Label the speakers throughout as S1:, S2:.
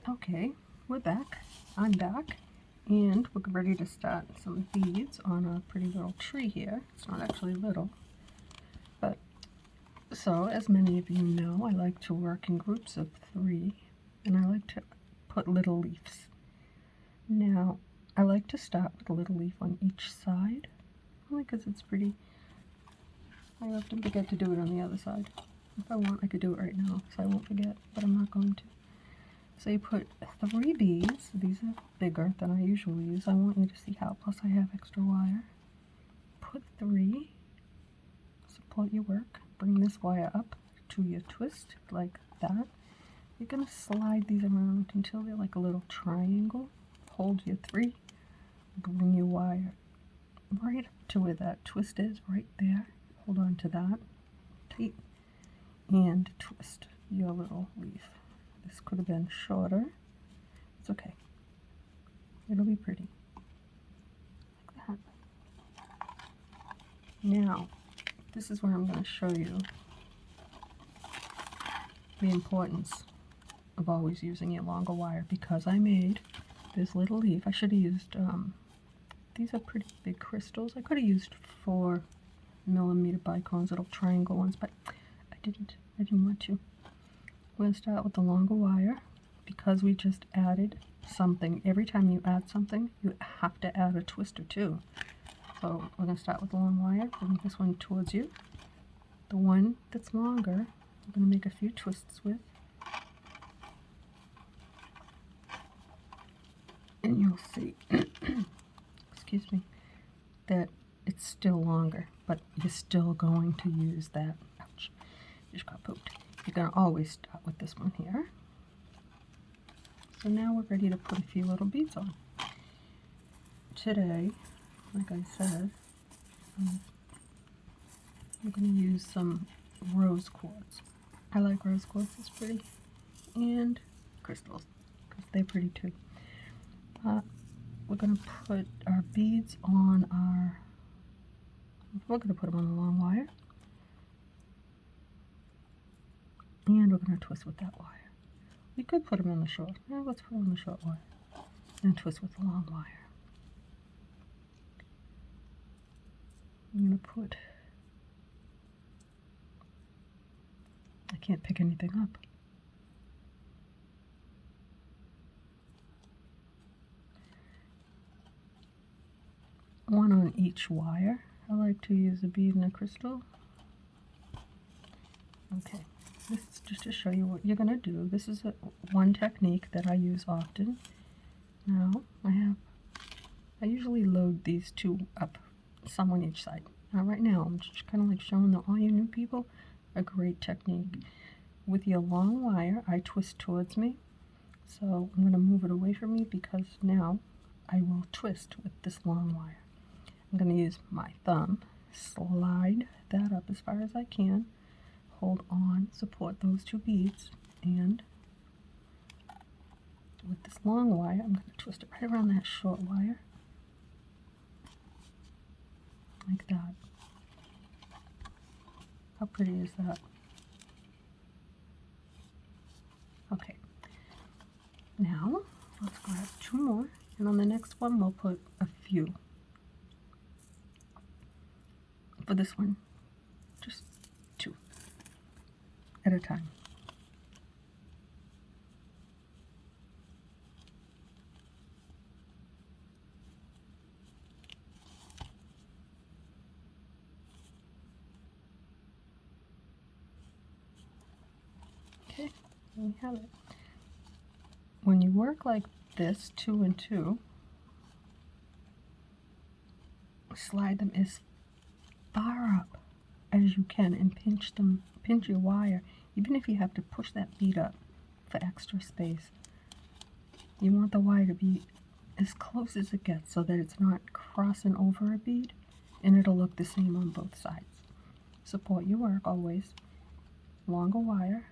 S1: Okay, we're back. I'm back, and we're ready to start some beads on a pretty little tree here. It's not actually little, but so as many of you know, I like to work in groups of 3, and I like to put little leaves. Now, I like to start with a little leaf on each side, only because it's pretty. I often forget to do it on the other side. If I want, I could do it right now, so I won't forget, but I'm not going to. So you put 3 beads. These are bigger than I usually use. I want you to see how, plus I have extra wire. Put 3, support your work. Bring this wire up to your twist, like that. You're going to slide these around until they're like a little triangle. Hold your 3, bring your wire right up to where that twist is, right there. Hold on to that, tight, and twist your little leaf. This could have been shorter. It's okay. It'll be pretty. Like that. Now, this is where I'm going to show you the importance of always using your longer wire, because I made this little leaf. I should have used, these are pretty big crystals. I could have used 4mm bicones, little triangle ones, but I didn't want to. We're going to start with the longer wire, because we just added something. Every time you add something, you have to add a twist or 2. So we're going to start with the long wire, bring this one towards you. The one that's longer, I'm going to make a few twists with. And you'll see, excuse me, that it's still longer, but you're still going to use that. Ouch, you just got poked. You're going to always start with this one here. So now we're ready to put a few little beads on. Today, like I said, I'm going to use some rose quartz. I like rose quartz, it's pretty. And crystals, because they're pretty too. We're going to put our beads on we're going to put them on the long wire. And we're going to twist with that wire. We could put them on the short. Now let's put them on the short wire. And twist with the long wire. I'm going to put, I can't pick anything up. One on each wire. I like to use a bead and a crystal. Okay. This is just to show you what you're going to do. This is one technique that I use often. Now, I usually load these 2 up, some on each side. Now, right now, I'm just kind of like showing all you new people a great technique. With your long wire, I twist towards me. So I'm going to move it away from me, because now I will twist with this long wire. I'm going to use my thumb, slide that up as far as I can. Hold on, support those 2 beads, and with this long wire, I'm going to twist it right around that short wire, like that. How pretty is that? Okay, now let's grab 2 more, and on the next one we'll put a few. For this one, just 2 at a time. Okay, there we have it. When you work like this, 2 and 2, slide them as far up as you can and pinch your wire, even if you have to push that bead up for extra space. You want the wire to be as close as it gets so that it's not crossing over a bead, and it'll look the same on both sides. Support your work always. Longer wire.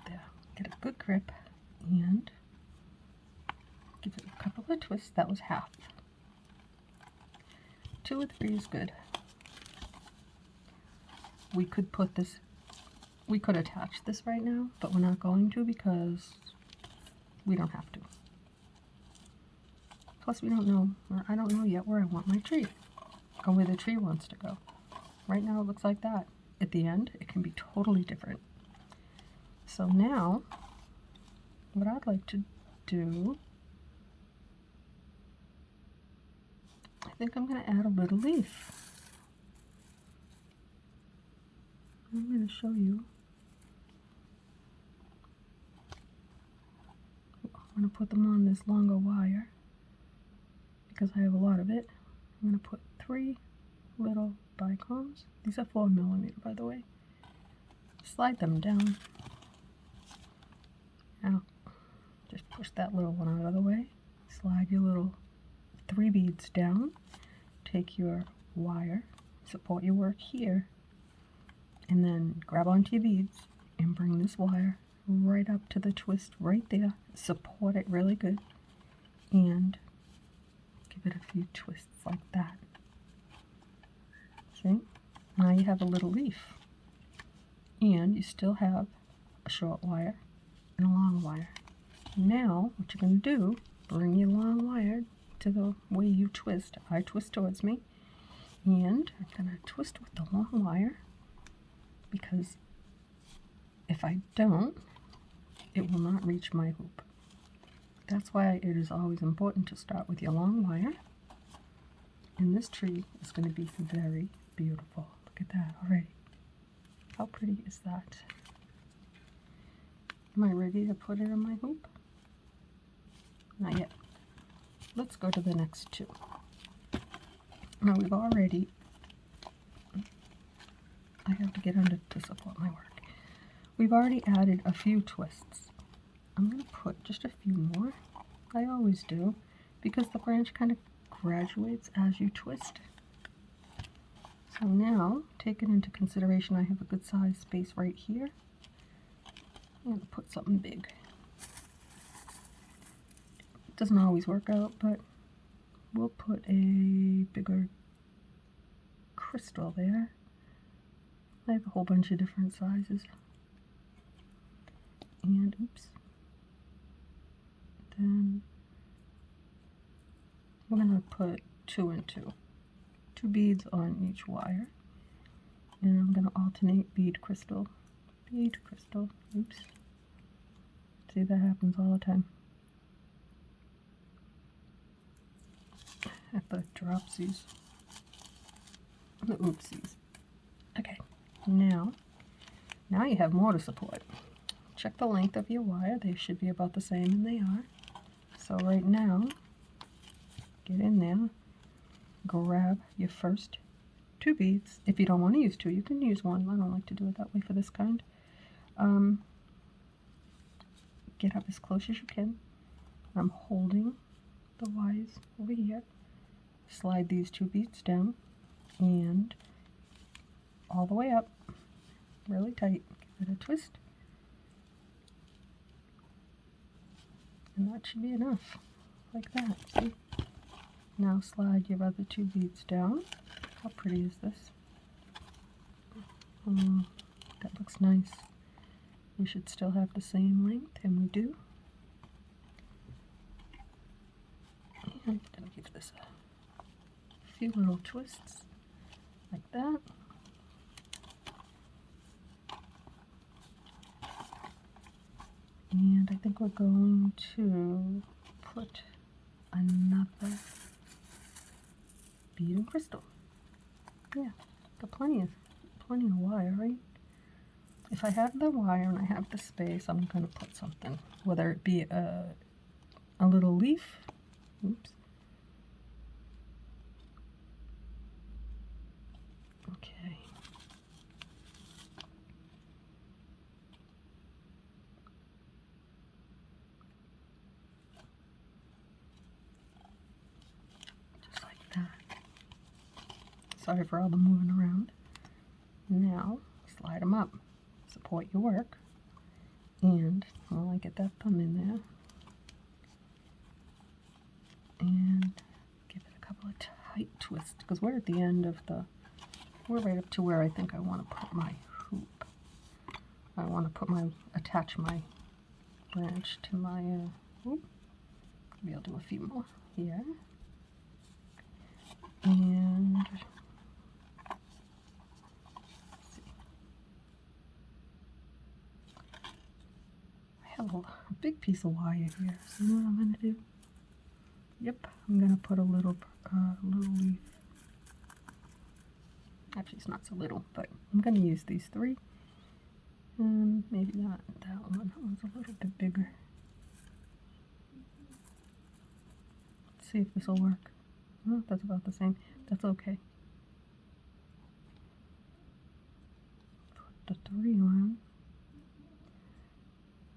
S1: There, get a good grip and give it a couple of twists. That was half. 2 or 3 is good. We could put this we could attach this right now, but we're not going to because we don't have to. Plus we don't know, or I don't know yet where I want my tree, or where the tree wants to go. Right now it looks like that. At the end, it can be totally different. So now, what I'd like to do, I think I'm going to add a little leaf. I'm going to show you. I'm going to put them on this longer wire because I have a lot of it. I'm going to put 3 little bicoms. These are 4mm, by the way. Slide them down. Now, just push that little one out of the way. Slide your little 3 beads down. Take your wire, support your work here, and then grab onto your beads and bring this wire right up to the twist right there. Support it really good and give it a few twists like that. See? Now you have a little leaf. And you still have a short wire and a long wire. Now, what you're going to do, bring your long wire to the way you twist. I twist towards me. And I'm going to twist with the long wire because if I don't, it will not reach my hoop. That's why it is always important to start with your long wire. And this tree is going to be very beautiful. Look at that already. How pretty is that? Am I ready to put it in my hoop? Not yet. Let's go to the next 2. Now we've already, I have to get under to support my work. We've already added a few twists. I'm going to put just a few more. I always do, because the branch kind of graduates as you twist. So now, taking into consideration I have a good size space right here, I'm going to put something big. It doesn't always work out, but we'll put a bigger crystal there. I have a whole bunch of different sizes. And, oops. Then we're going to put 2 and 2. 2 beads on each wire. And I'm going to alternate bead crystal. Bead crystal. Oops. See, that happens all the time. At the dropsies. The oopsies. Okay. Now you have more to support. Check the length of your wire. They should be about the same, and they are. So right now, get in there, grab your first 2 beads. If you don't want to use 2, you can use 1. I don't like to do it that way for this kind. Get up as close as you can. I'm holding the wires over here. Slide these 2 beads down and all the way up, really tight. Give it a twist. And that should be enough, like that, see? Now slide your other 2 beads down. How pretty is this? That looks nice. We should still have the same length, and we do. And I'm going to give this a few little twists, like that. And I think we're going to put another bead and crystal. Yeah, got plenty of wire, right? If I have the wire and I have the space, I'm going to put something, whether it be a little leaf. Oops. Okay. Just like that. Sorry for all the moving around. Now, slide them up. Support your work. And, well, I get that thumb in there. And give it a couple of tight twists, because we're at the end of we're right up to where I think I want to put my hoop. I want to attach my branch to my, maybe I'll do a few more here. And let's see. I have a big piece of wire here, so you know what I'm going to do? Yep, I'm going to put a little leaf. Actually, it's not so little, but I'm going to use these 3. Maybe not that one. That one's a little bit bigger. Let's see if this will work. Oh, that's about the same. That's okay. Put the 3 on.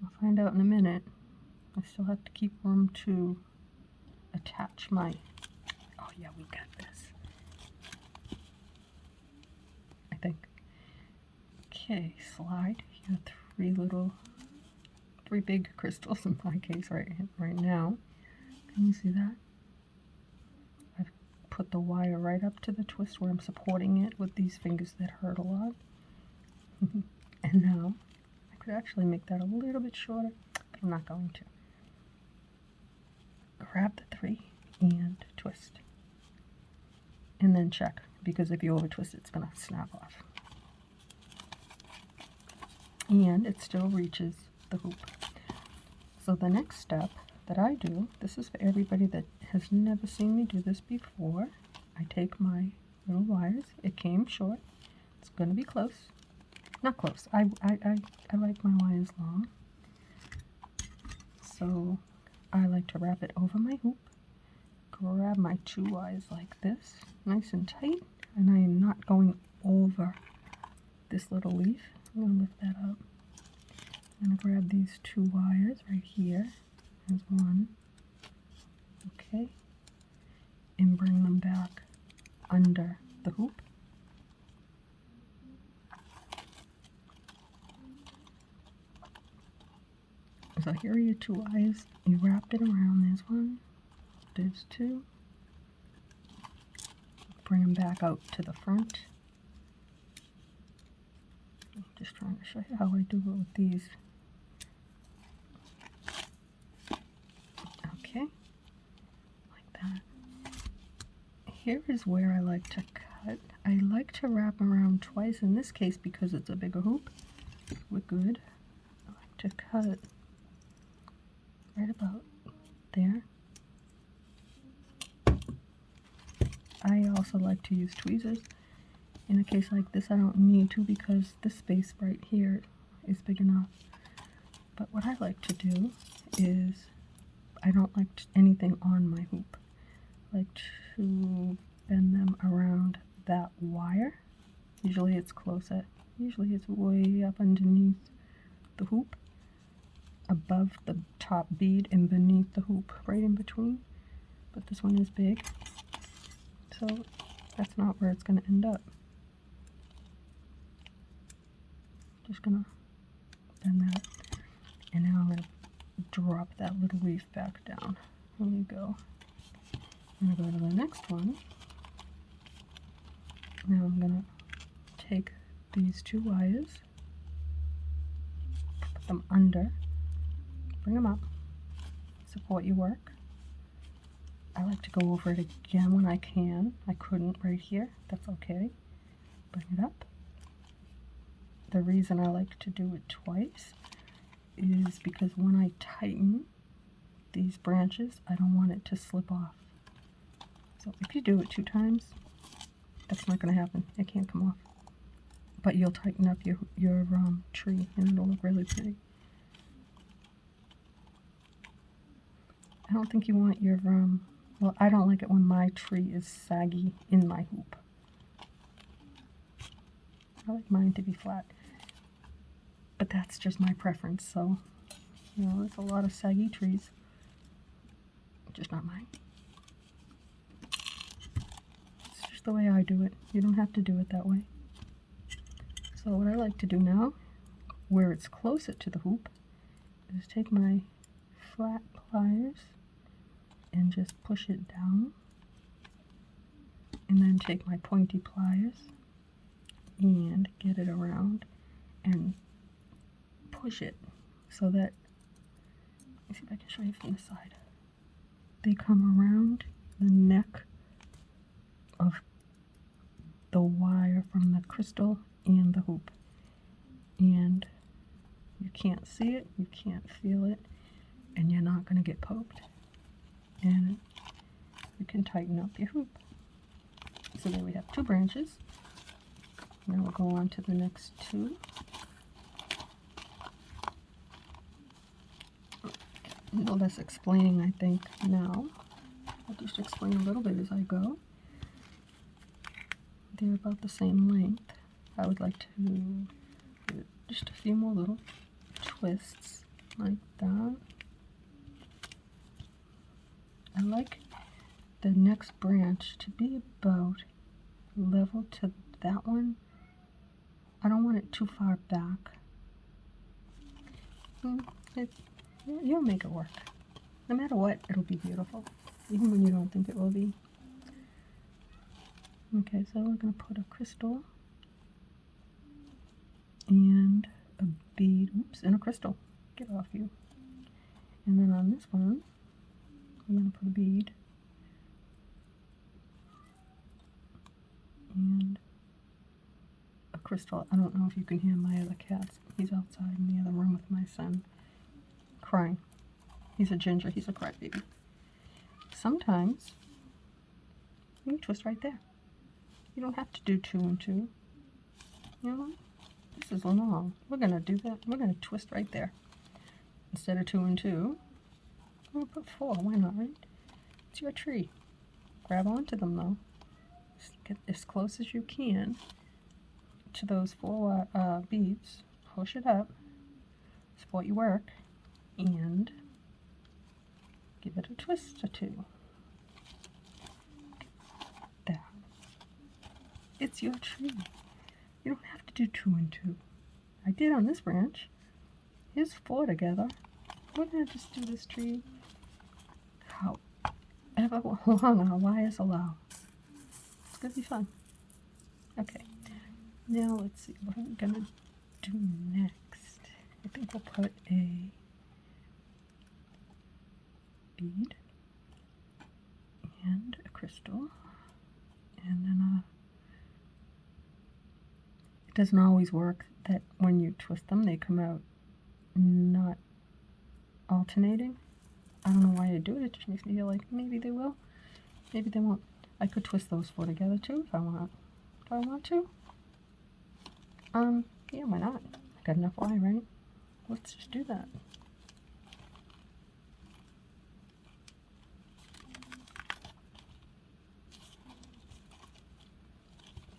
S1: I'll find out in a minute. I still have to keep room to attach my... Oh yeah, we got this. I think. Okay, slide. You got 3 big crystals in my case right now. Can you see that? I've put the wire right up to the twist where I'm supporting it with these fingers that hurt a lot. And now I could actually make that a little bit shorter, but I'm not going to. Grab the 3 and twist. And then check, because if you over twist it, it's going to snap off. And it still reaches the hoop. So the next step that I do, this is for everybody that has never seen me do this before. I take my little wires. It came short. It's going to be close. Not close. I like my wires long. So I like to wrap it over my hoop. Grab my 2 wires like this, nice and tight. And I am not going over this little leaf. I'm going to lift that up. I'm going to grab these 2 wires right here. There's one. Okay. And bring them back under the hoop. So here are your 2 wires. You wrapped it around. There's 1. There's 2. Bring them back out to the front. I'm just trying to show you how I do it with these. Okay, like that. Here is where I like to cut. I like to wrap around twice in this case because it's a bigger hoop. We're good. I like to cut right about there. I also like to use tweezers. In a case like this, I don't need to because this space right here is big enough. But what I like to do is, I don't like anything on my hoop. I like to bend them around that wire. Usually it's closer. Usually it's way up underneath the hoop, above the top bead and beneath the hoop, right in between. But this one is big, so that's not where it's going to end up. Just gonna bend that, and now I'm gonna drop that little leaf back down. Here we go. I'm gonna go to the next one. Now I'm gonna take these 2 wires, put them under, bring them up, support your work. I like to go over it again when I can. I couldn't right here. That's okay. Bring it up. The reason I like to do it twice is because when I tighten these branches, I don't want it to slip off. So if you do it 2 times, that's not going to happen. It can't come off. But you'll tighten up your tree and it'll look really pretty. I don't think you want your, well, I don't like it when my tree is saggy in my hoop. I like mine to be flat. But that's just my preference, so, you know, there's a lot of saggy trees. Just not mine. It's just the way I do it. You don't have to do it that way. So what I like to do now, where it's closer to the hoop, is take my flat pliers and just push it down. And then take my pointy pliers and get it around and push it so that, let me see if I can show you from the side. They come around the neck of the wire from the crystal and the hoop. And you can't see it, you can't feel it, and you're not going to get poked. And you can tighten up your hoop. So there we have 2 branches. Now we'll go on to the next 2. No less explaining, I think, now. I'll just explain a little bit as I go. They're about the same length. I would like to do just a few more little twists like that. I like the next branch to be about level to that one. I don't want it too far back. You'll make it work. No matter what, it'll be beautiful, even when you don't think it will be. Okay, so we're going to put a crystal and a bead, oops, and a crystal. Get off you. And then on this one, I'm going to put a bead and a crystal. I don't know if you can hear my other cat. He's outside in the other room with my son, crying. He's a ginger. He's a crybaby. Sometimes you can twist right there. You don't have to do 2 and 2. You know what? This is long. We're going to do that. We're going to twist right there. Instead of 2 and 2, we'll put 4. Why not, right? It's your tree. Grab onto them, though. Just get as close as you can to those 4 beads. Push it up. Support your work. And give it a twist or 2. That. It's your tree. You don't have to do 2 and 2. I did on this branch. Here's 4 together. We're going to just do this tree however long our wires allow. It's going to be fun. Okay. Now let's see what I'm going to do next. I think we'll put a bead and a crystal, and then it doesn't always work that when you twist them they come out not alternating. I don't know why I do it. It just makes me feel like maybe they will, maybe they won't. I could twist those 4 together too if I want. Do I want to? Yeah, why not? I got enough wire, right? Let's just do that.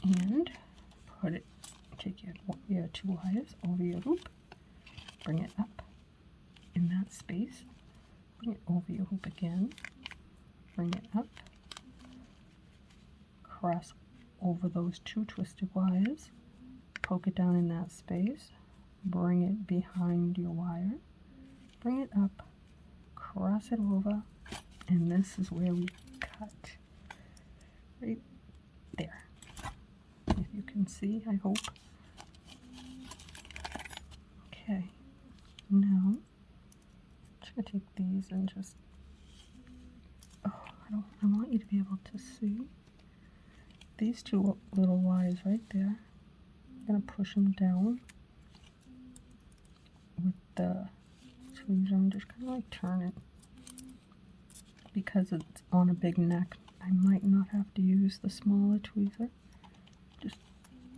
S1: And put it, take your 2 wires over your hoop, bring it up in that space, bring it over your hoop again, bring it up, cross over those 2 twisted wires, poke it down in that space, bring it behind your wire, bring it up, cross it over, and this is where we cut, right there. If you can see, I hope. Okay, now I'm just going to take these and just, I want you to be able to see these 2 little wires right there. I'm going to push them down with the tweezer and just kind of like turn it. Because it's on a big neck, I might not have to use the smaller tweezer. Just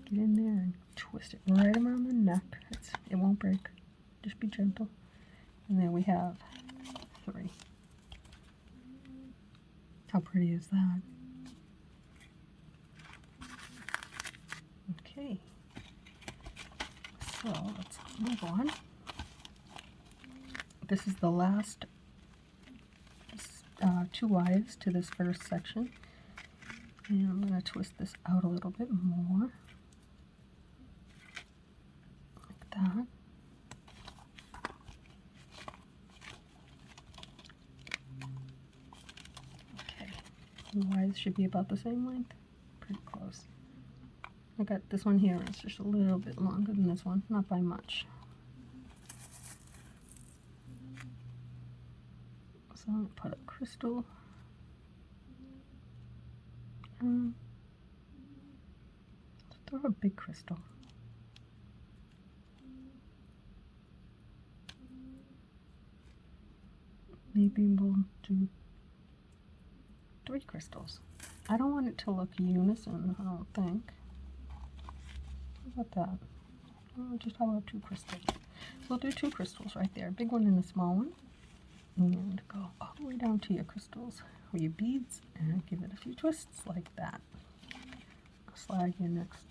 S1: get in there and twist it right around the neck. It won't break. Just be gentle. And there we have 3. How pretty is that? Okay. So let's move on. This is the last 2 wires to this first section. And I'm going to twist this out a little bit more. Like that. Okay. The wires should be about the same length. Pretty close. I got this one here. It's just a little bit longer than this one. Not by much. So I'm going to put a crystal. Throw a big crystal. Maybe we'll do 3 crystals. I don't want it to look unison, I don't think. How about that? Oh, just how about 2 crystals? So we'll do 2 crystals right there, a big one and a small one. And go all the way down to your crystals or your beads and give it a few twists like that. I'll slide your next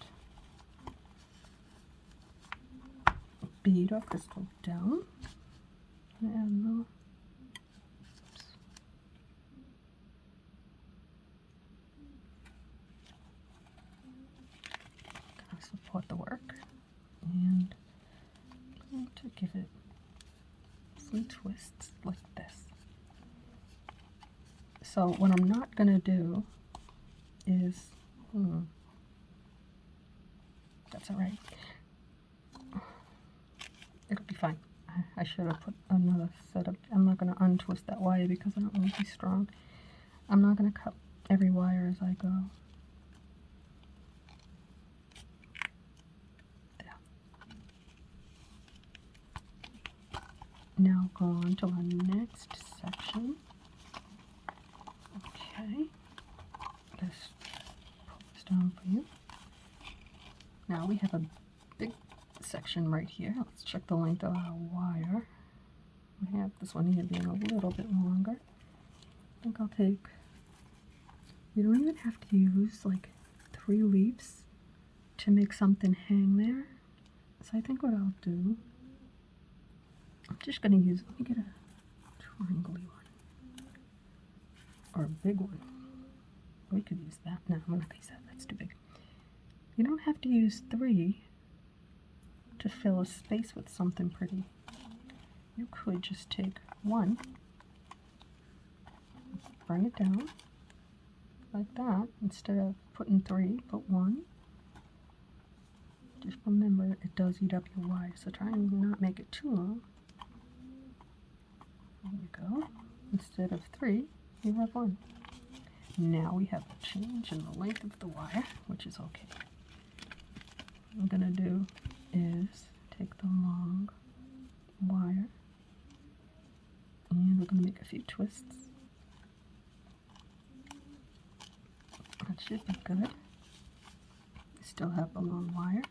S1: bead or crystal down and add a little. Kind of support the work and to give it some twists like this. So what I'm not going to do is, that's all right. It'll be fine. I should have put another set of, I'm not going to untwist that wire because I don't want to be strong. I'm not going to cut every wire as I go. There. Now go on to our next section. Okay. Just pull this down for you. Now we have a big section right here. Let's check the length of our wire. We have this one here being a little bit longer. I think I'll take, you don't even have to use like 3 leaves to make something hang there. So I think what I'll do, I'm just going to use, let me get a triangle-y one. Or a big one. We could use that. No, I'm not going to use that. That's too big. You don't have to use 3 to fill a space with something pretty. You could just take 1, bring it down like that. Instead of putting 3, put 1. Just remember, it does eat up your wire, so try and not make it too long. There you go. Instead of 3, you have 1. Now we have a change in the length of the wire, which is okay. What I'm going to do is take the long wire and we're going to make a few twists. That should be good. We still have the long wire.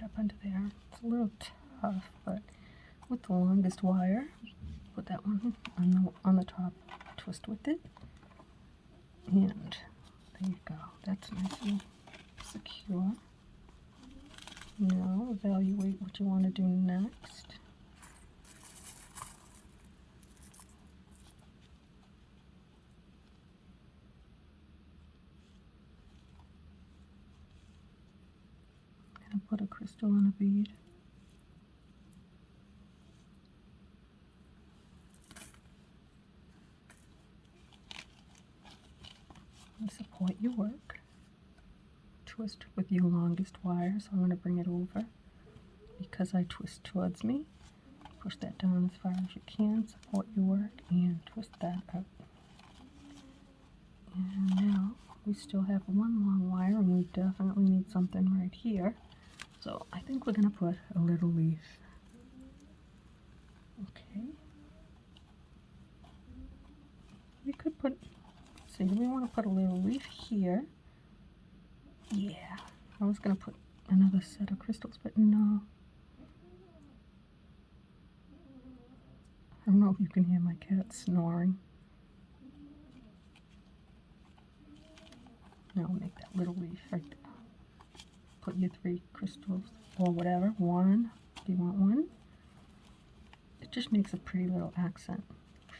S1: Up under there. It's a little tough, but with the longest wire, put that one on the top, twist with it, and there you go. That's nice and secure. Now evaluate what you want to do next. Put a crystal on a bead. And support your work. Twist with your longest wire, so I'm going to bring it over because I twist towards me. Push that down as far as you can, support your work, and twist that out. And now we still have 1 long wire, and we definitely need something right here. So I think we're going to put a little leaf. Okay. We could put, see, do we want to put a little leaf here? Yeah. I was going to put another set of crystals, but no. I don't know if you can hear my cat snoring. Now we'll make that little leaf right there. Put your 3 crystals or whatever, 1 if you want 1. It just makes a pretty little accent.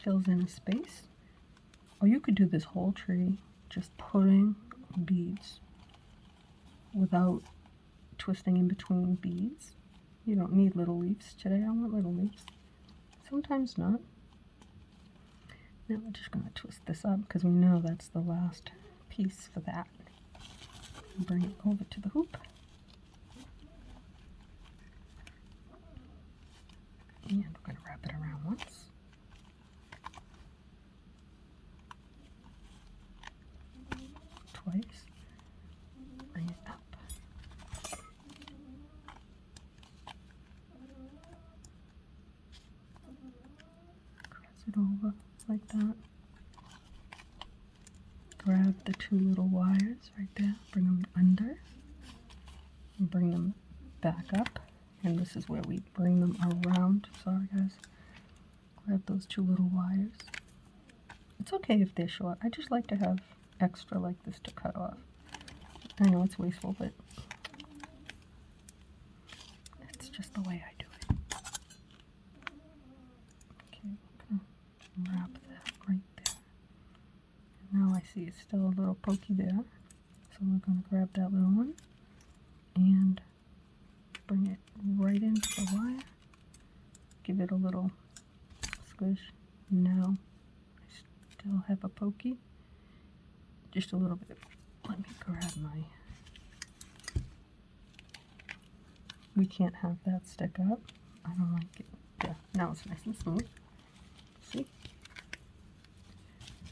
S1: Fills in a space. Or you could do this whole tree just putting beads without twisting in between beads. You don't need little leaves. Today I want little leaves. Sometimes not. Now we're just going to twist this up because we know that's the last piece for that. Bring it over to the hoop. And we're going to wrap it around once. Twice. Bring it up. Cross it over like that. Grab the two little wires right there, bring them under, and bring them back up. And this is where we bring them around. Sorry guys. Grab those two little wires. It's okay if they're short. I just like to have extra like this to cut off. I know it's wasteful, but it's just the way I do it. Okay, I'm gonna wrap that right there. And now I see it's still a little pokey there. So we're gonna grab that little one and bring it right into the wire. Give it a little squish. Now I still have a pokey. Just a little bit. Let me grab my... We can't have that stick up. I don't like it. Yeah, now it's nice and smooth. See?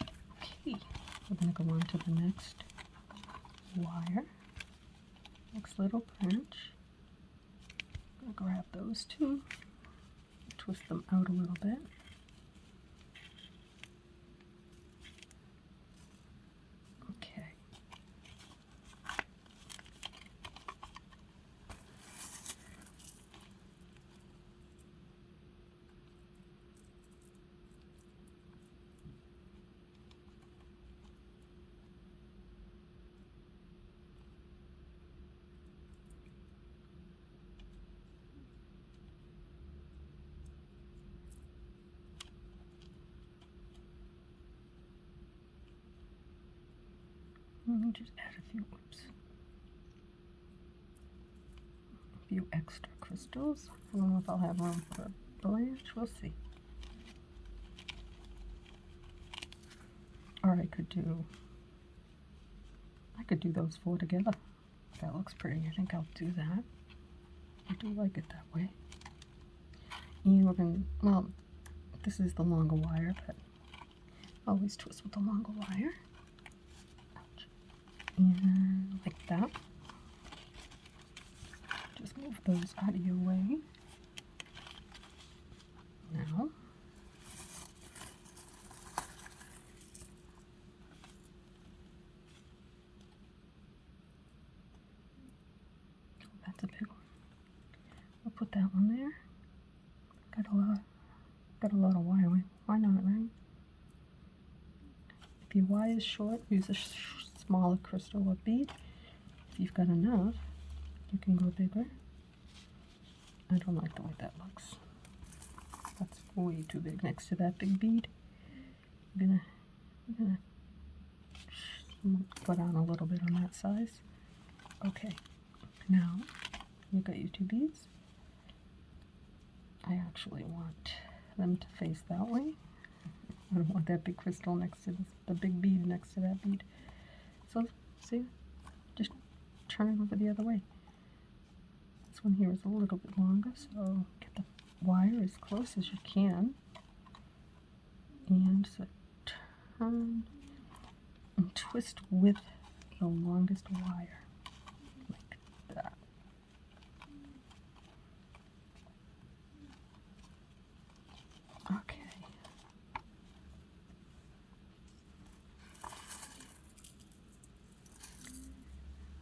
S1: Okay, we're going to go on to the next wire. Next little branch. I'm going to grab those two. Twist them out a little bit. Let me just add a few extra crystals. I don't know if I'll have room for a branch. We'll see. Or I could do those four together. That looks pretty. I think I'll do that. I do like it that way. And we're going to, well, this is the longer wire, but always twist with the longer wire. And like that. Just move those out of your way. Now, that's a big one. I'll put that one there. Got a lot of wire. Why not, right? If your wire is short, use a smaller crystal or bead. If you've got enough, you can go bigger. I don't like the way that looks. That's way too big next to that big bead. I'm gonna go down a little bit on that size. Okay, now you've got your two beads. I actually want them to face that way. I don't want that big crystal next to the big bead next to that bead. So, see, just turn it over the other way. This one here is a little bit longer, so get the wire as close as you can. And so turn and twist with the longest wire, like that. Okay.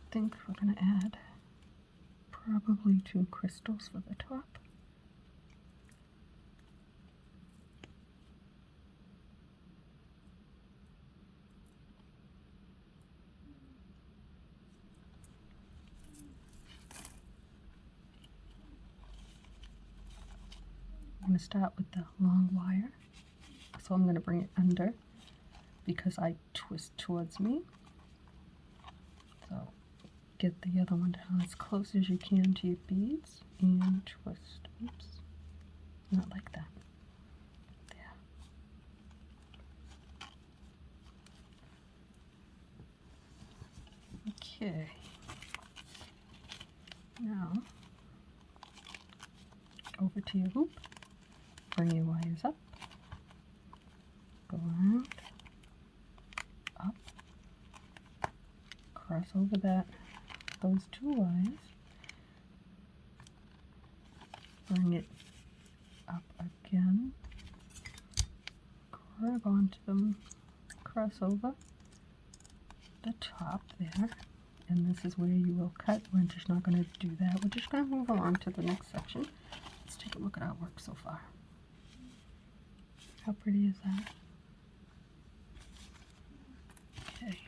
S1: I think we're going to add probably 2 crystals for the top. I'm going to start with the long wire, so I'm going to bring it under because I twist towards me. So get the other one down as close as you can to your beads and twist. Oops, not like that. There. Okay. Now, over to your hoop, bring your wires up, go around, up, cross over those two wires, bring it up again, grab onto them, cross over the top there, and this is where you will cut. We're just not going to do that. We're just going to move along to the next section. Let's take a look at our work so far. How pretty is that? Okay.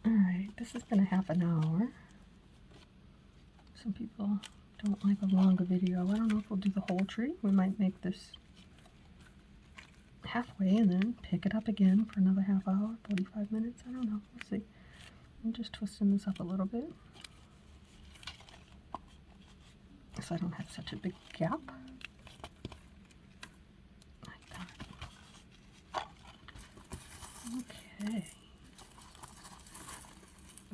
S1: Alright, this has been a half an hour. Some people don't like a longer video. I don't know if we'll do the whole tree. We might make this halfway and then pick it up again for another half hour, 45 minutes. I don't know. We'll see. I'm just twisting this up a little bit so I don't have such a big gap. Like that. Okay.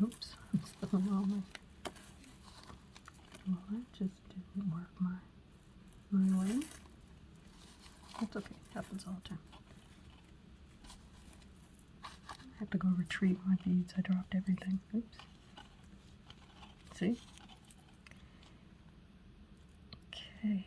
S1: Oops, I'm spilling all my... Well, that just didn't work my way. That's okay, happens all the time. I have to go retrieve my beads. I dropped everything. Oops. See? Okay.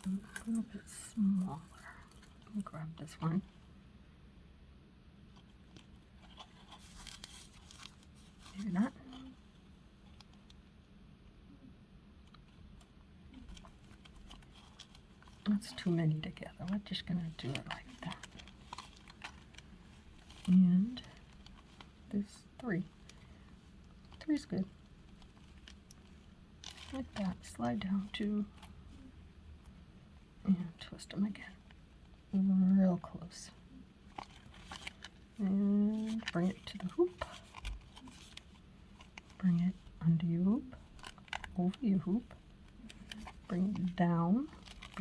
S1: A little bit smaller. Let me grab this one. Maybe not. That's too many together. We're just going to do it like that. And there's three. Three's good. Like that. Slide down two. And twist them again. Real close. And bring it to the hoop. Bring it under your hoop. Over your hoop. Bring it down.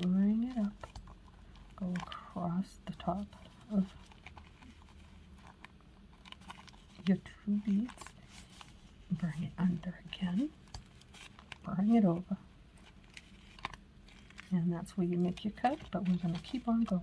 S1: Bring it up. Go across the top of your two beads. Bring it under again. Bring it over. And that's where you make your cut, but we're going to keep on going.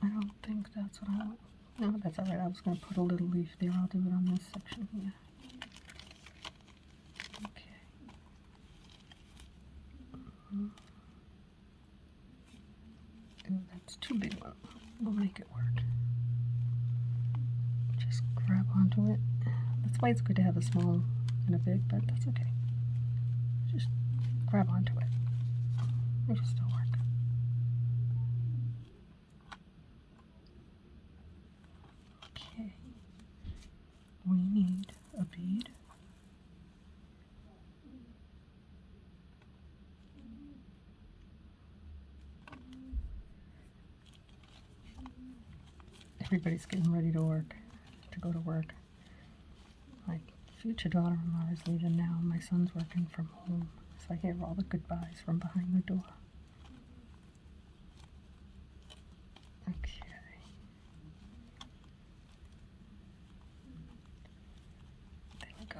S1: I don't think that's what I want. No, that's alright. I was going to put a little leaf there. I'll do it on this section here. Okay. Ooh, that's too big one. We'll make it work. Just grab onto it. That's why it's good to have a small and a big, but that's okay. Just grab onto it. It'll still work. Okay. We need a bead. everybody's getting ready to go to work. My future daughter-in-law is leaving now. My son's working from home, so I hear all the goodbyes from behind the door. Okay. There we go.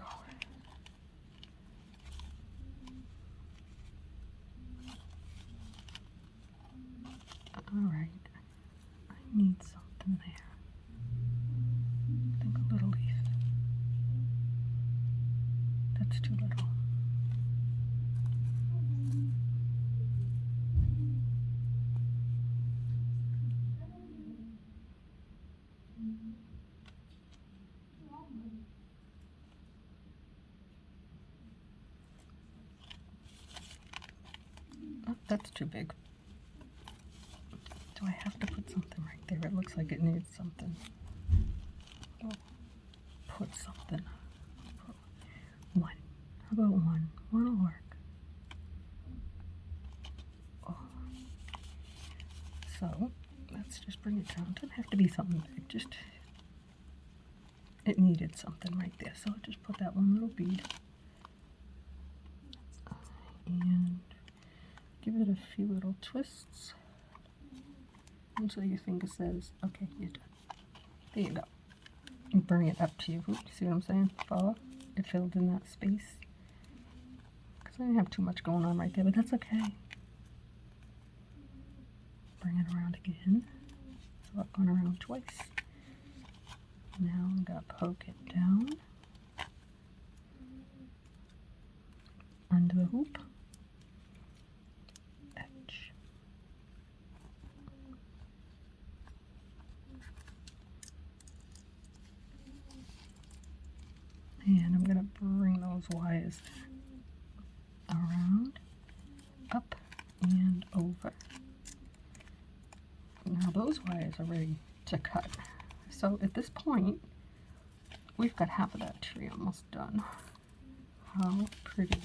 S1: All right. I need something there. I think a little leaf. That's too little. Oh, that's too big. Do I have to put something right there? It looks like it needs something. Oh, put something. One. How about one? One will work. Oh. So, let's just bring it down. It doesn't have to be something big. Just, it needed something right there. So I'll just put that one little bead. And give it a few little twists until your finger says, okay, you're done. There you go. And bring it up to you. Oops, see what I'm saying? Follow? It filled in that space. Because I didn't have too much going on right there, but that's okay. Bring it around again. So I've gone around twice. Now I'm going to poke it down under the hoop. Edge. And I'm going to bring those wires around, up, and over. Now those wires are ready to cut. So at this point, we've got half of that tree almost done. How pretty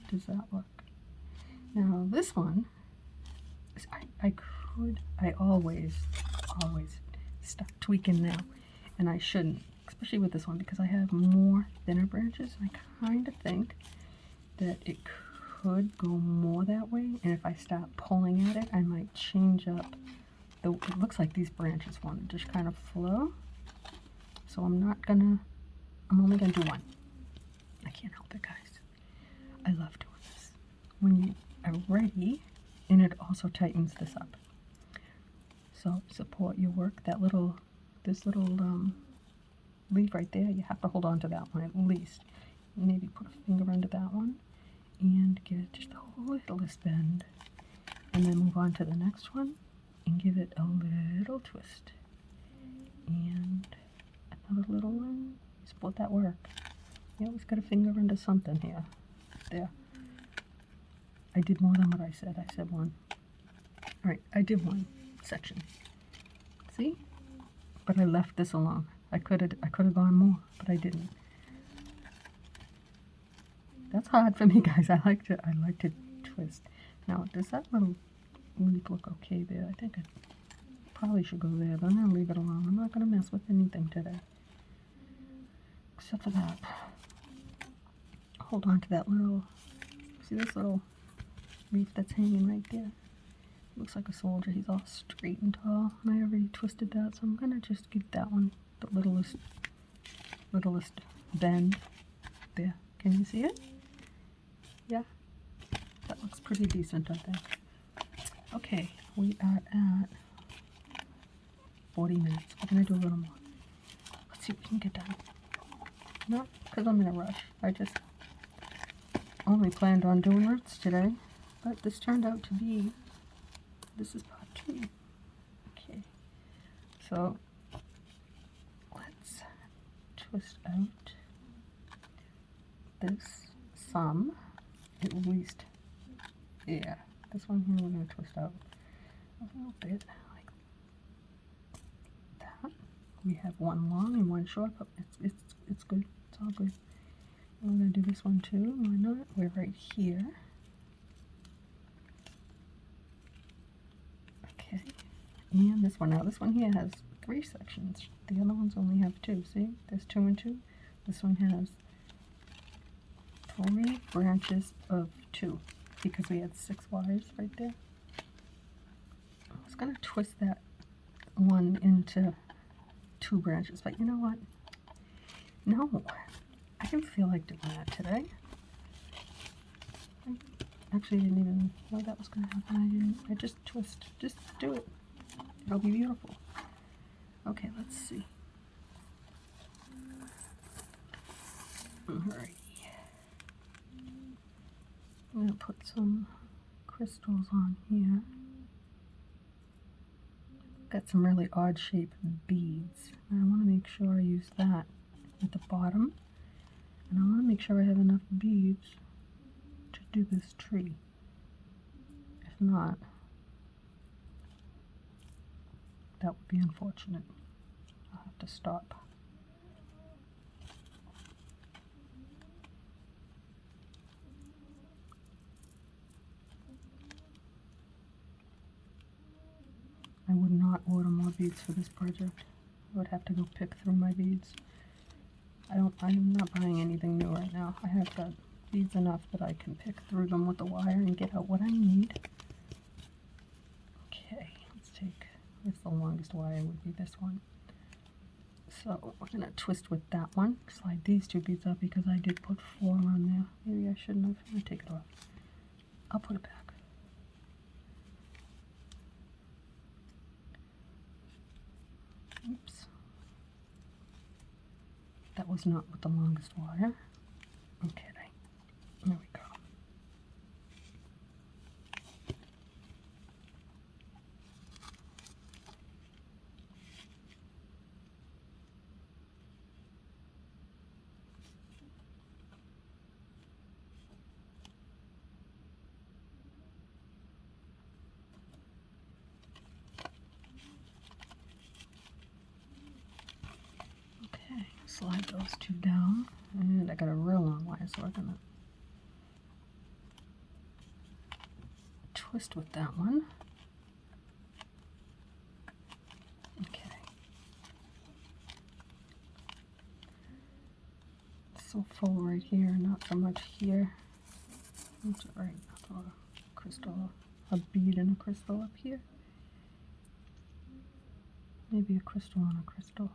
S1: does that look? Now this one, I always start tweaking now, and I shouldn't, especially with this one because I have more thinner branches. I kind of think that it could go more that way, and if I start pulling at it, I might change up. It looks like these branches want to just kind of flow, so I'm only gonna do one. I can't help it, guys. I love doing this. When you are ready, and it also tightens this up. So support your work. This little leaf right there, you have to hold on to that one at least. Maybe put a finger under that one and give it just the littlest bend, and then move on to the next one and give it a little twist and another little one. Support that work. You always got a finger under something here. There. I did more than what I said. I said one. All right, I did one section. See? But I left this alone. I could have gone more, but I didn't. That's hard for me, guys. I like to twist. Now, does that little leaf look okay there? I think I probably should go there, but I'm gonna leave it alone. I'm not gonna mess with anything today, except for that. Hold on to that little. See this little leaf that's hanging right there? Looks like a soldier. He's all straight and tall, and I already twisted that, so I'm gonna just give that one the littlest bend. There. Can you see it? Yeah? That looks pretty decent, I think. Okay, we are at 40 minutes. We're gonna do a little more. Let's see what we can get done. Not because I'm in a rush. I just only planned on doing roots today, but this turned out to be, this is part 2. Okay, so let's twist out this some, at least, yeah, this one here we're going to twist out a little bit like that. We have one long and one short, but it's good, it's all good. We're going to do this one too, why not? We're right here. Okay, and this one, now this one here has 3 sections. The other ones only have 2. See? There's 2 and 2. This one has 3 branches of 2 because we had 6 wires right there. I was going to twist that one into 2 branches, but you know what? No, I didn't feel like doing that today. I actually didn't even know that was going to happen. I just twist. Just do it. It'll be beautiful. Okay, let's see. Alrighty. I'm going to put some crystals on here. Got some really odd shaped beads. And I want to make sure I use that at the bottom. And I want to make sure I have enough beads to do this tree. If not, that would be unfortunate. I'll have to stop. I would not order more beads for this project. I would have to go pick through my beads. I'm not buying anything new right now. I have got beads enough that I can pick through them with the wire and get out what I need. Okay, let's take, where's the longest wire would be this one. So we're going to twist with that one. Slide these 2 beads up because I did put 4 on there. Maybe I shouldn't have. I'm going to take it off. I'll put it back. Oops. That was not with the longest wire. Okay, there we go. Slide those 2 down, and I got a real long wire, so we're gonna twist with that one. Okay. So full right here, not so much here. That's right. I'll throw a crystal, a bead and a crystal up here. Maybe a crystal on a crystal.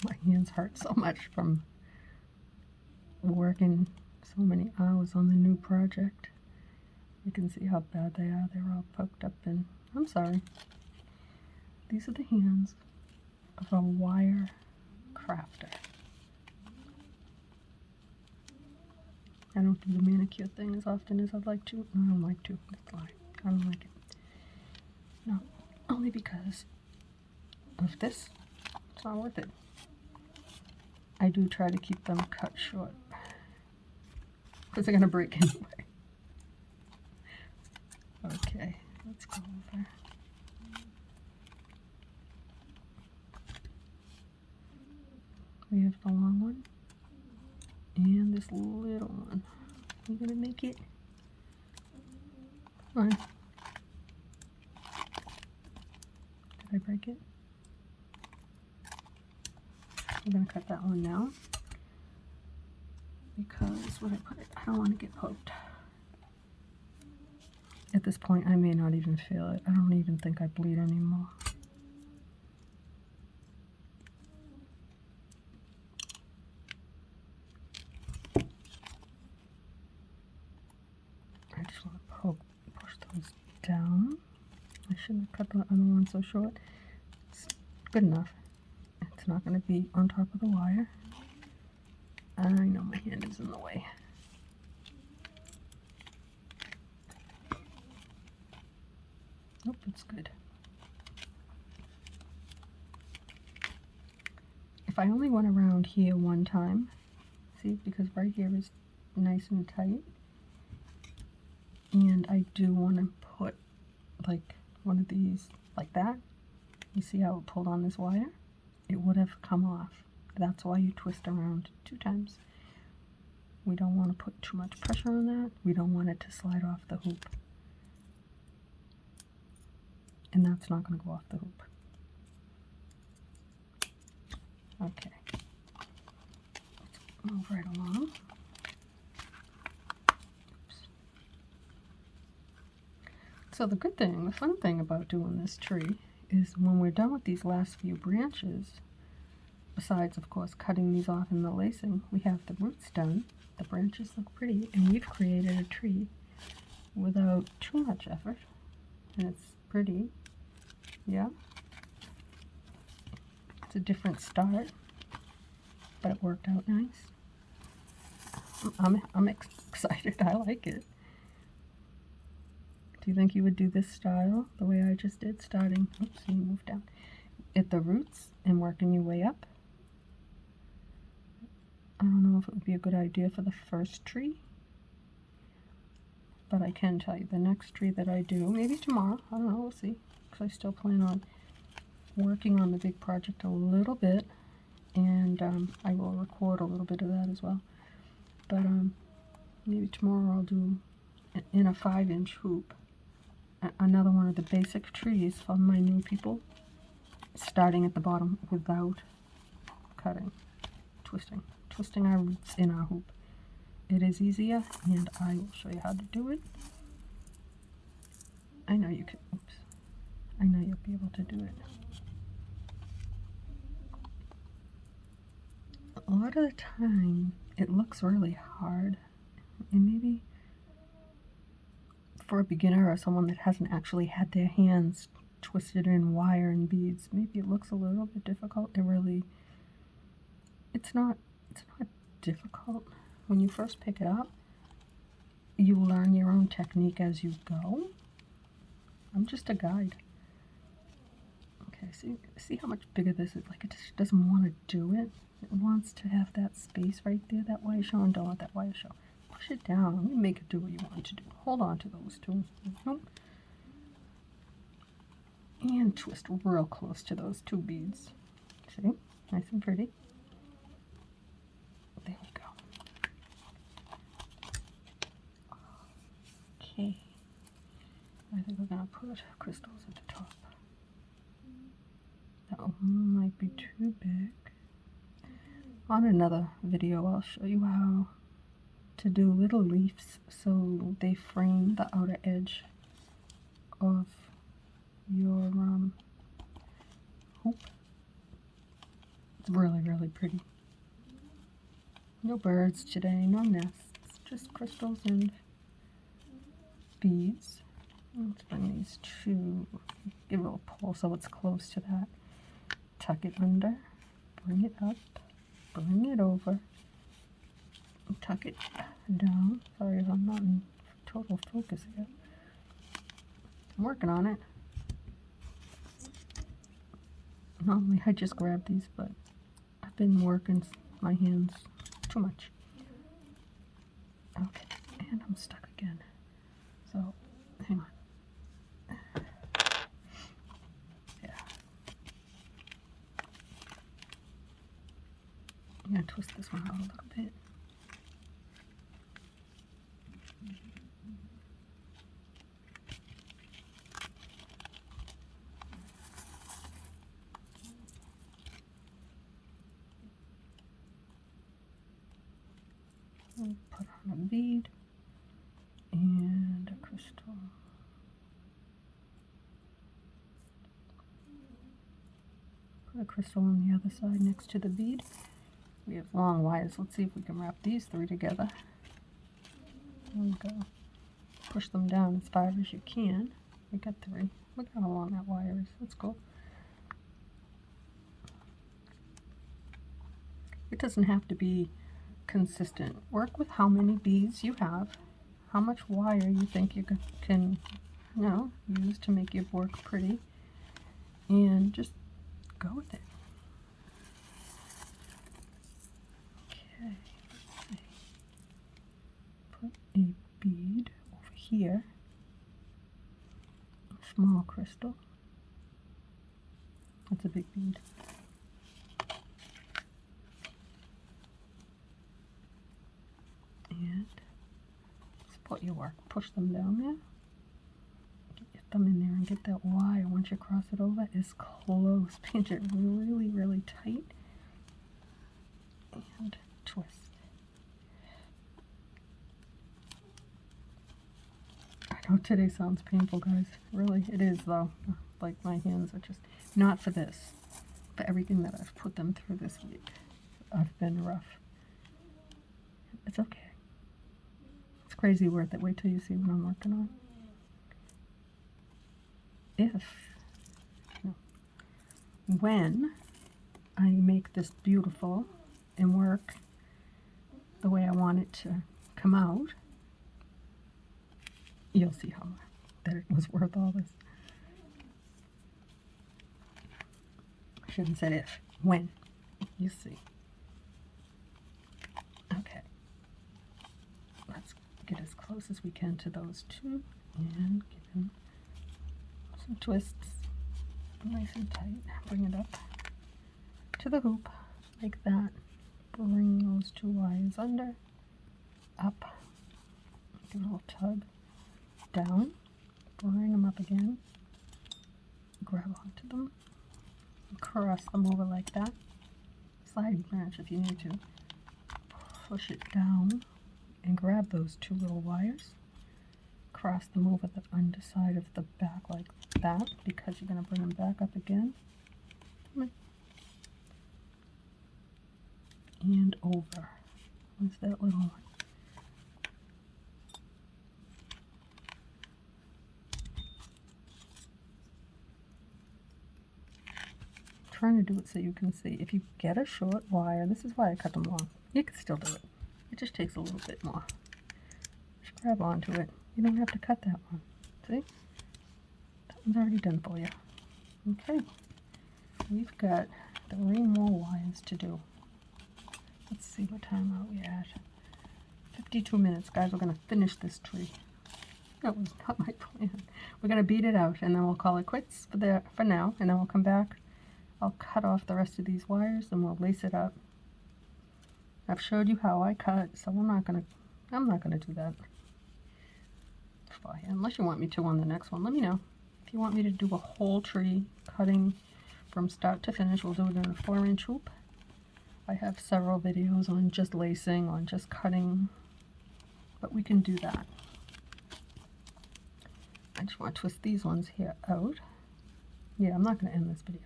S1: My hands hurt so much from working so many hours on the new project. You can see how bad they are. They're all poked up and I'm sorry. These are the hands of a wire crafter. I don't do the manicure thing as often as I'd like to. I don't like to. That's a lie. I don't like it. No, only because of this. It's not worth it. I do try to keep them cut short because they're going to break anyway. Okay, let's go over. We have the long one and this little one. We're going to make it. Come on. Did I break it? I'm going to cut that one now because when I put it, I don't want to get poked. At this point, I may not even feel it. I don't even think I bleed anymore. I just want to push those down. I shouldn't have cut the other one so short. It's good enough. It's not going to be on top of the wire. I know my hand is in the way. Nope, it's good. If I only went around here one time, see, because right here is nice and tight, and I do want to put like one of these like that. You see how it pulled on this wire? It would have come off. That's why you twist around 2 times. We don't want to put too much pressure on that. We don't want it to slide off the hoop. And that's not going to go off the hoop. Okay. Let's move right along. Oops. So the good thing, the fun thing about doing this tree is when we're done with these last few branches, besides of course cutting these off in the lacing, we have the roots done. The branches look pretty, and we've created a tree without too much effort, and it's pretty. Yeah, it's a different start, but it worked out nice. I'm excited. I like it. Do you think you would do this style the way I just did, starting, oops, you moved down, at the roots and working your way up? I don't know if it would be a good idea for the first tree, but I can tell you the next tree that I do, maybe tomorrow, I don't know, we'll see, because I still plan on working on the big project a little bit, and I will record a little bit of that as well. But maybe tomorrow I'll do, in a 5-inch hoop, another one of the basic trees for my new people, starting at the bottom without cutting, twisting our roots in our hoop. It is easier, and I will show you how to do it. I know you can, oops, I know you'll be able to do it. A lot of the time it looks really hard, and maybe for a beginner or someone that hasn't actually had their hands twisted in wire and beads, maybe it looks a little bit difficult. It's not difficult. When you first pick it up, you learn your own technique as you go. I'm just a guide. Okay, see how much bigger this is? Like, it just doesn't want to do it. It wants to have that space right there, that wire show, and don't let that wire show. Push it down. You make it do what you want it to do. Hold on to those two. Nope. And twist real close to those 2 beads. See? Nice and pretty. There we go. Okay. I think we're going to put crystals at the top. That one might be too big. On another video, I'll show you how to do little leaves so they frame the outer edge of your hoop. It's really, really pretty. No birds today, no nests, just crystals and beads. Let's bring these 2, give it a little pull so it's close to that. Tuck it under, bring it up, bring it over, tuck it down. Sorry if I'm not in total focus here. I'm working on it. Normally I just grab these, but I've been working my hands too much. Okay, and I'm stuck again. So, hang on. Yeah. I'm going to twist this one out a little bit. We'll put on a bead and a crystal. Put a crystal on the other side next to the bead. We have long wires. Let's see if we can wrap these 3 together. There we go. Push them down as far as you can. We got 3. Look how long that wire is. That's cool. It doesn't have to be consistent. Work with how many beads you have, how much wire you think you can use to make your work pretty, and just go with it. Okay, let's see. Put a bead over here, a small crystal. That's a big bead. put your work. Push them down there. Get them in there and get that wire. Once you cross it over, it's close. Pinch it really, really tight. And twist. I know today sounds painful, guys. Really, it is though. Like my hands are just, not for this, for everything that I've put them through this week. I've been rough. It's okay. It's crazy worth it. Wait till you see what I'm working on. When I make this beautiful and work the way I want it to come out, you'll see how that it was worth all this. I shouldn't have said if. When. You see. Okay. Let's get as close as we can to those two and give them some twists. Nice and tight. Bring it up to the hoop like that. Bring those two wires under, up, give it a little tug, down, bring them up again, grab onto them, cross them over like that, sliding branch if you need to, push it down and grab those two little wires, cross them over the underside of the back like that, because you're going to bring them back up again, and over. What's that little one? Trying to do it so you can see. If you get a short wire, this is why I cut them long. You can still do it. It just takes a little bit more. Just grab onto it. You don't have to cut that one. See? That one's already done for you. Okay. We've got 3 more wires to do. Let's see, what time are we at? 52 minutes, guys. We're going to finish this tree. That was not my plan. We're going to beat it out, and then we'll call it quits for now, and then we'll come back. I'll cut off the rest of these wires, and we'll lace it up. I've showed you how I cut, so I'm not going to do that. Unless you want me to on the next one, let me know. If you want me to do a whole tree, cutting from start to finish, we'll do it in a 4-inch hoop. I have several videos on just lacing, on just cutting, but we can do that. I just want to twist these ones here out. Yeah, I'm not going to end this video.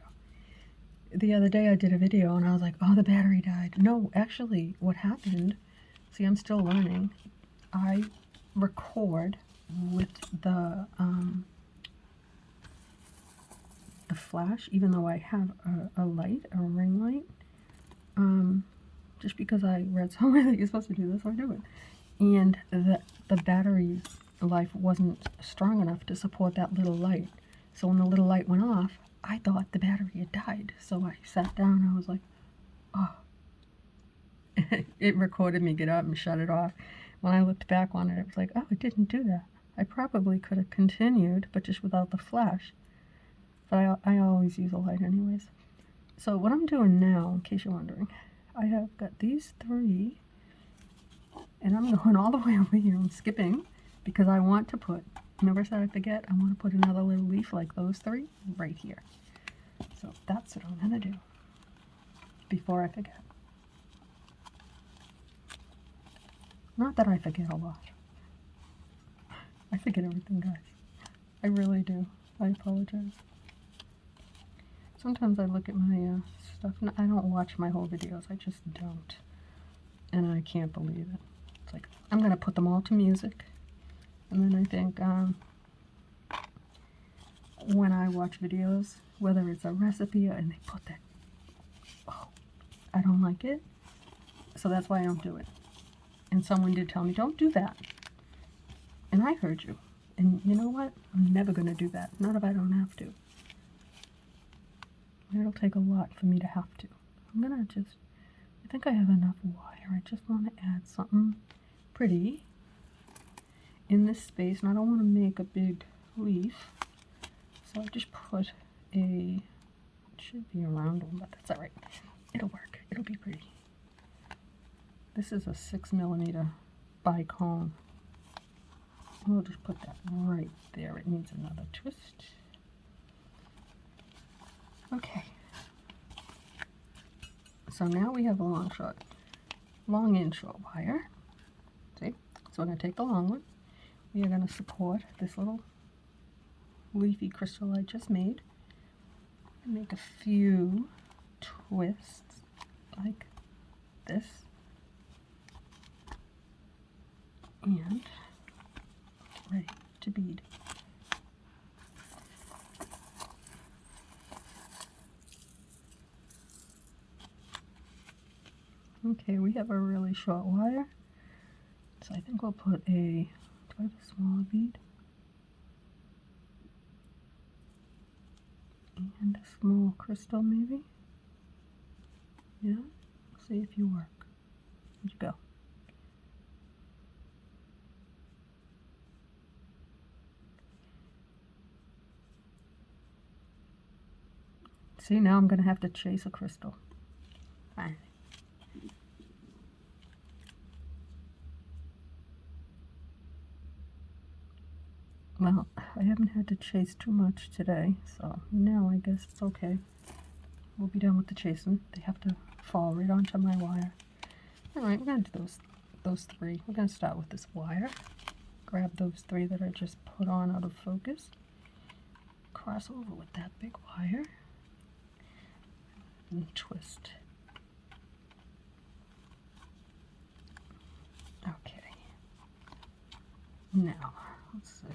S1: The other day I did a video and I was like, oh, the battery died. No, actually what happened, see, I'm still learning. I record with the flash, even though I have a light, a ring light. Just because I read somewhere that you're supposed to do this, I do it. And the battery life wasn't strong enough to support that little light. So when the little light went off, I thought the battery had died. So I sat down and I was like, oh. It recorded me get up and shut it off. When I looked back on it, it was like, oh, it didn't do that. I probably could have continued, but just without the flash. But I always use a light anyways. So what I'm doing now, in case you're wondering, I have got these 3, and I'm going all the way over here. I'm skipping because I want to put, remember I said I forget, I want to put another little leaf like those 3 right here. So that's what I'm going to do before I forget. Not that I forget a lot. I forget everything, guys. I really do. I apologize. Sometimes I look at my stuff, and I don't watch my whole videos. I just don't. And I can't believe it. It's like, I'm going to put them all to music. And then I think, when I watch videos, whether it's a recipe and they put that, oh, I don't like it. So that's why I don't do it. And someone did tell me, don't do that. And I heard you. And you know what? I'm never going to do that. Not if I don't have to. It'll take a lot for me to have to. I'm going to just, I think I have enough wire. I just want to add something pretty in this space. And I don't want to make a big leaf. So I just put it should be a round one, but that's all right. It'll work. It'll be pretty. This is a 6mm bicone. We'll just put that right there. It needs another twist. Okay. So now we have a long and short wire. See? So we're going to take the long one. We are going to support this little leafy crystal I just made and make a few twists like this. And get ready to bead. Okay, we have a really short wire, so I think we'll put do I have a smaller bead? And a small crystal maybe? Yeah, see if you work. Where'd you go? See, now I'm going to have to chase a crystal. Fine. Well, I haven't had to chase too much today, so now I guess it's okay. We'll be done with the chasing. They have to fall right onto my wire. Alright, we're going to do those three. We're going to start with this wire. Grab those three that I just put on out of focus. Cross over with that big wire. And twist. Okay. Now, let's see.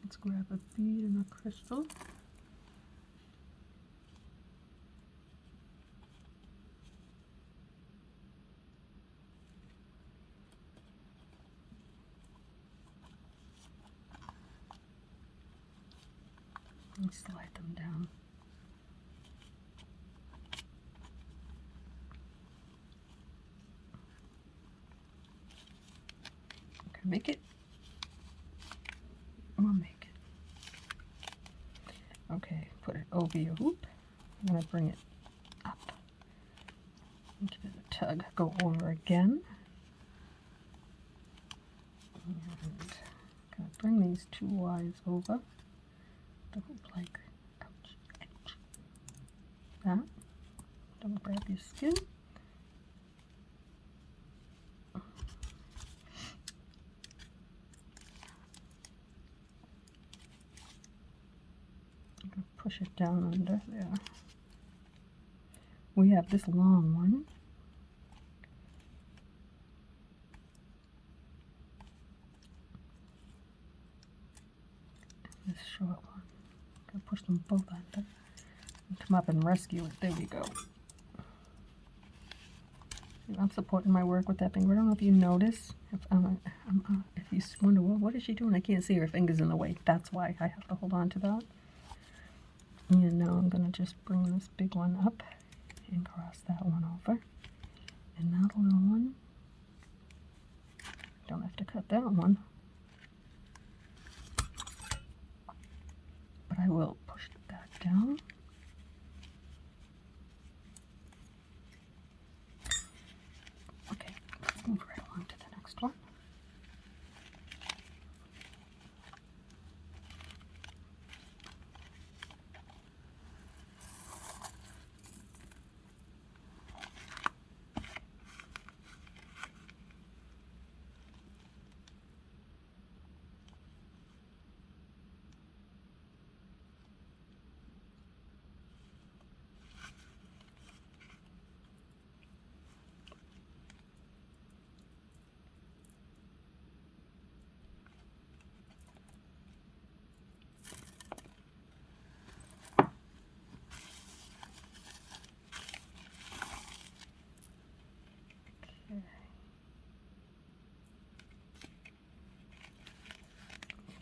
S1: Let's grab a bead and a crystal. And slide them down. Okay, make it. We'll make it. Okay, put it over your hoop. I'm going to bring it up. Give it a tug. Go over again. And I'm going to bring these two wires over the hoop like ouch, ouch. That. Don't grab your skin. Push it down under there. We have this long one. And this short one. I'm going to push them both under and come up and rescue it. There we go. I'm supporting my work with that finger. I don't know if you notice. If you wonder, well, what is she doing? I can't see her finger's in the way. That's why I have to hold on to that. And now I'm going to just bring this big one up and cross that one over. And that little one, don't have to cut that one. But I will push that down. Okay, let's move right along to the next one.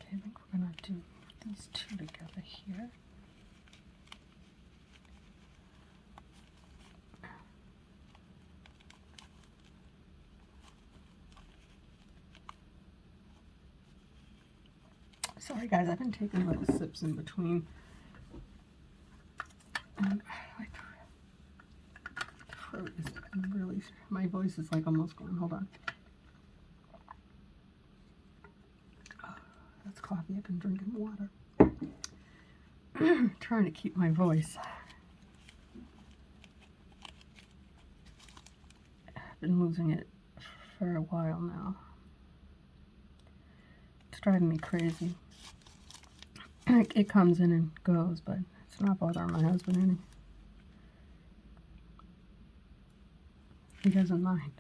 S1: I think we're going to do these two together here. Sorry guys, I've been taking little sips in between. And my throat is really voice. My voice is like almost gone. Hold on. Oh, that's coffee. I've been drinking water. Trying to keep my voice. I've been losing it for a while now. It's driving me crazy. It comes in and goes, but it's not bothering my husband any. He doesn't mind.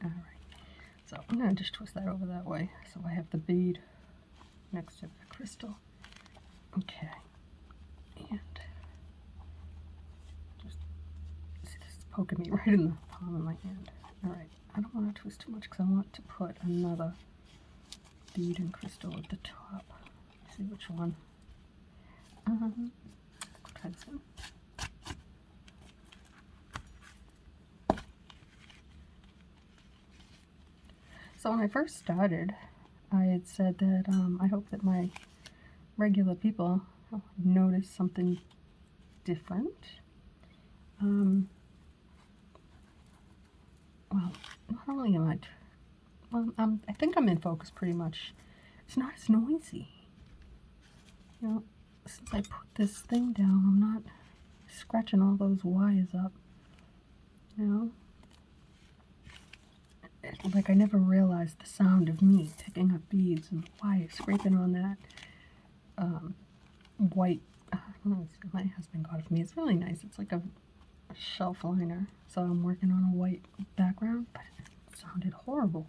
S1: Alright, so I'm going to just twist that over that way so I have the bead next to the crystal. Okay, and just see, this is poking me right in the palm of my hand. Alright, I don't want to twist too much because I want to put another bead and crystal at the top. Let's see which one. Try this one. So when I first started, I had said that I hope that my regular people notice something different. Well, not only am I, I think I'm in focus pretty much. It's not as noisy. You know, since I put this thing down, I'm not scratching all those wires up. You know? Like I never realized the sound of me picking up beads and wires, scraping on that white, my husband got it for me. It's really nice. It's like a shelf liner. So I'm working on a white background, but it sounded horrible.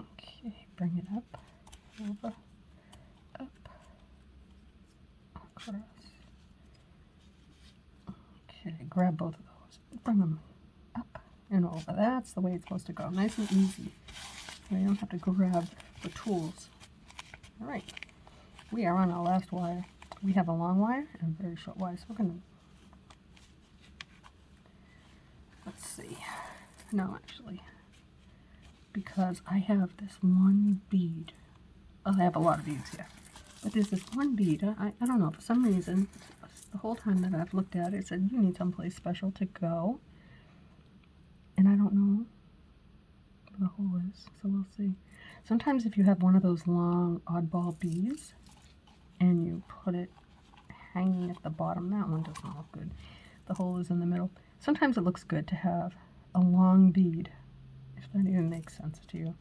S1: Okay, bring it up, over, up, across. Okay, grab both of those, bring them up and over. That's the way it's supposed to go. Nice and easy. So you don't have to grab the tools. Alright, we are on our last wire. We have a long wire and a very short wire, so we're going to, let's see, no actually, because I have this one bead. I have a lot of beads here, but there's this one bead. I don't know, for some reason, the whole time that I've looked at it, it said you need someplace special to go. And I don't know where the hole is, so we'll see. Sometimes if you have one of those long oddball beads and you put it hanging at the bottom, that one doesn't look good. The hole is in the middle. Sometimes it looks good to have a long bead, if that even makes sense to you.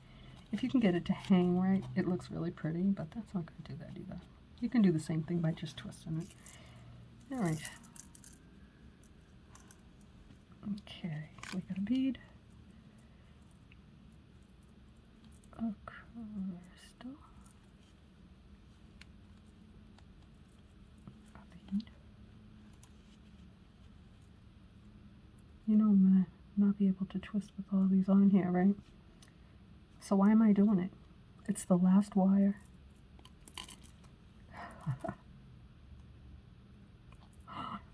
S1: If you can get it to hang right, it looks really pretty, but that's not going to do that either. You can do the same thing by just twisting it. Alright. Okay, so we got a bead, a crystal, a bead. You know I'm going to not be able to twist with all these on here, right? So why am I doing it? It's the last wire.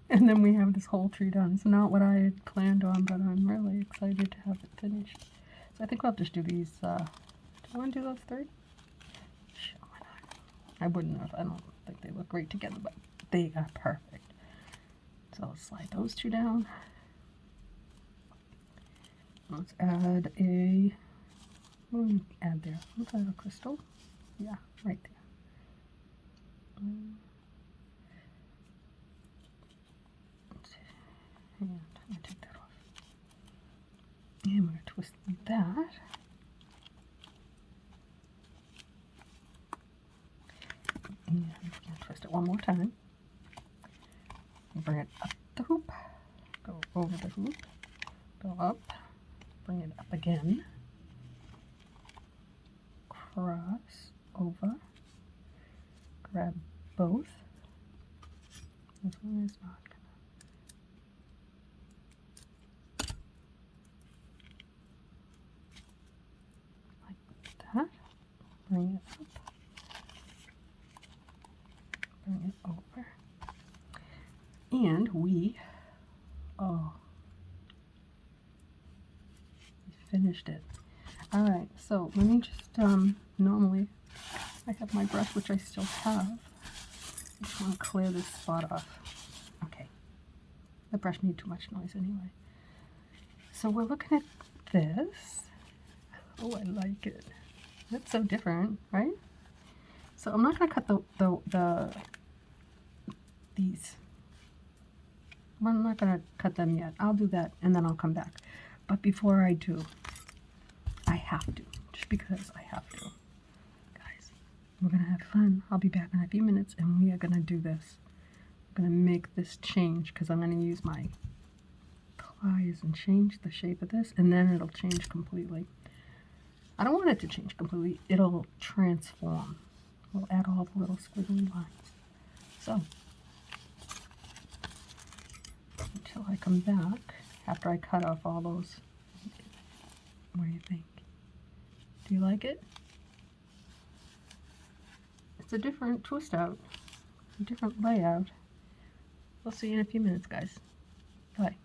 S1: And then we have this whole tree done. It's not what I had planned on, but I'm really excited to have it finished. So I think I'll just do these. Do I want to do those three? Sure, why not? I wouldn't have. I don't think they look great together, but they are perfect. So I'll slide those two down. Let's add a, what do we add there? Let's add a crystal. Yeah, right there. And I'm going to take that off. And we're going to twist that. And we're going to twist it one more time. Bring it up the hoop. Go over the hoop. Go up. Bring it up again. Cross over. Grab both. This one is not going to. Like that. Bring it up. Bring it over. And we finished it. Alright, so let me just, normally I have my brush, which I still have. I just want to clear this spot off. Okay, The brush made too much noise anyway. So we're looking at this. Oh, I like it. That's so different, right? So I'm not going to cut these. I'm not going to cut them yet. I'll do that and then I'll come back. But before I do, I have to, just because I have to. Guys, we're going to have fun. I'll be back in a few minutes and we are going to do this. I'm going to make this change because I'm going to use my pliers and change the shape of this, and then it'll change completely. I don't want it to change completely. It'll transform. We'll add all the little squiggly lines. So, until I come back, after I cut off all those, what do you think? Do you like it? It's a different twist out, a different layout. We'll see you in a few minutes, guys. Bye.